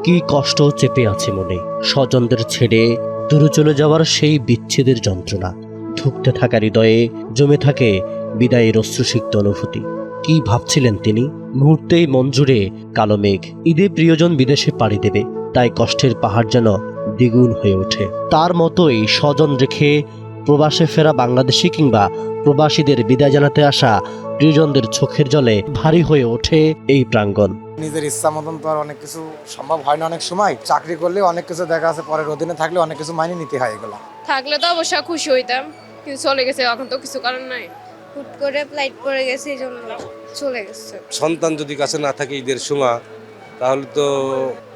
কি কষ্ট চেপে আছে মনে, স্বজনদের ছেড়ে দূরে চলে যাওয়ার সেই বিচ্ছেদের যন্ত্রণা। ধুঁকতে থাকা হৃদয়ে জমে থাকে বিদায়ের অশ্রুসিক্ত অনুভূতি। কি ভাবছিলেন তিনি? মুহূর্তেই মন জুড়ে কালো মেঘ। ঈদে প্রিয়জন বিদেশে পাড়ি দেবে, তাই কষ্টের পাহাড় যেন দ্বিগুণ হয়ে ওঠে। তার মতোই স্বজন রেখে প্রবাসে ফেরা বাংলাদেশি কিংবা প্রবাসীদের বিদায় জানাতে আসা প্রিয়জনদের চোখের জলে ভারী হয়ে ওঠে এই প্রাঙ্গণ। নিজের ইচ্ছা মতন তো আর অনেক কিছু সম্ভব হয় না। অনেক সময় চাকরি করলে অনেক কিছু দেখা আছে, পরের অধীনে থাকলে অনেক কিছু মাইনে নিতে হয়। এগুলো থাকলে তো অবশ্যই খুশি হইতাম, কিন্তু চলে গেছে, এখন তো কিছু কারণ নাই। হুট করে ফ্লাইট পড়ে গেছে, এই জন্য চলে গেছে। সন্তান যদি কাছে না থাকে ঈদের সময়, তাহলে তো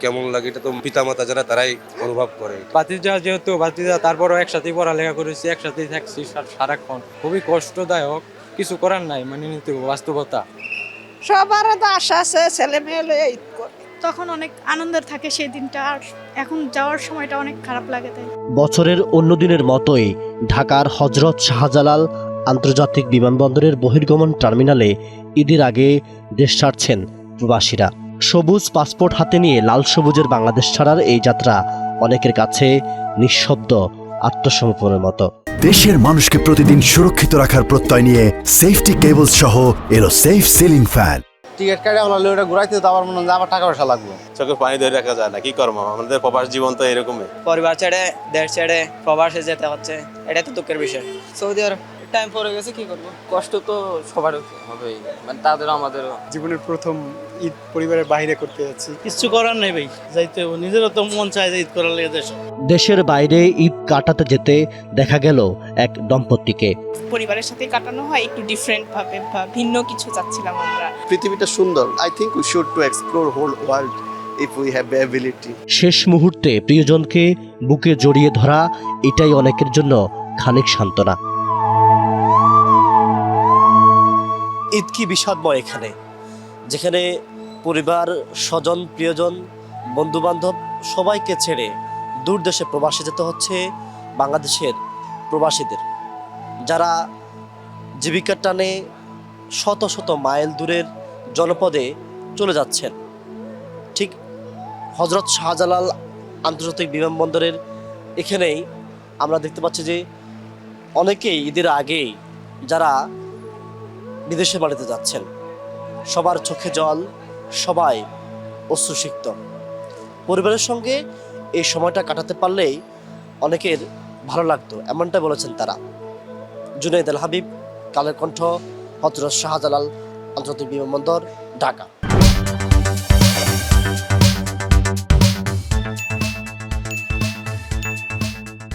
কেমন লাগে, এটা তো পিতামাতা যারা তারাই অনুভব করে। ভাতিজা যেহেতু ভাতিজা, তারপরও একসাথেই পড়ালেখা করেছি, একসাথেই থাকছি সারাক্ষণ। খুবই কষ্টদায়ক, কিছু করার নাই, মানে নিতে বাস্তবতা। সবার তো আশা আছে ছেলে মেয়ে লয়ে ঈদ করবে, তখন অনেক আনন্দের থাকে সেই দিনটা, আর এখন যাওয়ার সময়টা অনেক খারাপ লাগে। তাই বছরের অন্য দিনের মতোই ঢাকার হযরত শাহজালাল আন্তর্জাতিক বিমানবন্দরের বহির্গমন টার্মিনালে ঈদের আগে দেশ ছাড়ছেন প্রবাসীরা। সবুজ পাসপোর্ট হাতে নিয়ে লাল সবুজের বাংলাদেশ ছাড়ার এই যাত্রা অনেকের কাছে নিঃশব্দ আত্মসমর্পণের মতো। দেশের মানুষকে প্রতিদিন সুরক্ষিত রাখার প্রত্যয় নিয়ে সেফটি কেবল সহ এলো সেফ সিলিং ফ্যান। টিকিট কাটে আমরা ওটা ঘুরাইতে তো আবার মনে হয় আবার টাকা পয়সা লাগবে। চোখে পানি ধরে রাখা যায় না, কি করবো, আমাদের প্রবাস জীবন তো এরকমই। পরিবার ছেড়ে দেশ ছেড়ে প্রবাসে যেতে হচ্ছে, এটা তো দুঃখের বিষয়। সৌদি আরব টাইম পড়ে গেছে, কি করবো, কষ্ট তো সবার হবেই, মানে তাদেরও আমাদেরও। জীবনের প্রথম ঈদ পরিবারের বাইরে করতে যাচ্ছি, কিছু করার নেই ভাই, যাইতে নিজেরও তো মন চায় যে ঈদ করার লেগে দেশের বাইরে ঈদ কাটাতে যেতে দেখা গেল এক দম্পতিকে। পরিবারের সাথে কাটানো হয় একটু ডিফারেন্ট ভাবে বা ভিন্ন কিছু চাচ্ছিলাম আমরা। পৃথিবীটা সুন্দর, I think we should to explore whole world if we have the ability. শেষ মুহূর্তে প্রিয়জনকে বুকে জড়িয়ে ধরা, এটাই অনেকের জন্য খানিক সান্ত্বনা। ঈদ কি বিষাদময় এখানে, যেখানে পরিবার, স্বজন, প্রিয়জন, বন্ধু বান্ধব সবাইকে ছেড়ে দূর দেশে প্রবাসে যেতে হচ্ছে বাংলাদেশের প্রবাসীদের, যারা জীবিকার টানে শত শত মাইল দূরের জনপদে চলে যাচ্ছেন। ঠিক হযরত শাহজালাল আন্তর্জাতিক বিমানবন্দরের এখানেই আমরা দেখতে পাচ্ছি যে অনেকেই ঈদের আগেই যারা বিদেশে বাড়িতে যাচ্ছেন, সবার চোখে জল, সবাই অশ্রুসিক্ত। পরিবারের সঙ্গে এই সময়টা কাটাতে পারলেই অনেকের ভালো লাগতো, এমনটা বলেছেন তারা। জুনাইদ আল হাবিব, কালের কণ্ঠ, হযরত শাহজালাল আন্তর্জাতিক বিমানবন্দর, ঢাকা।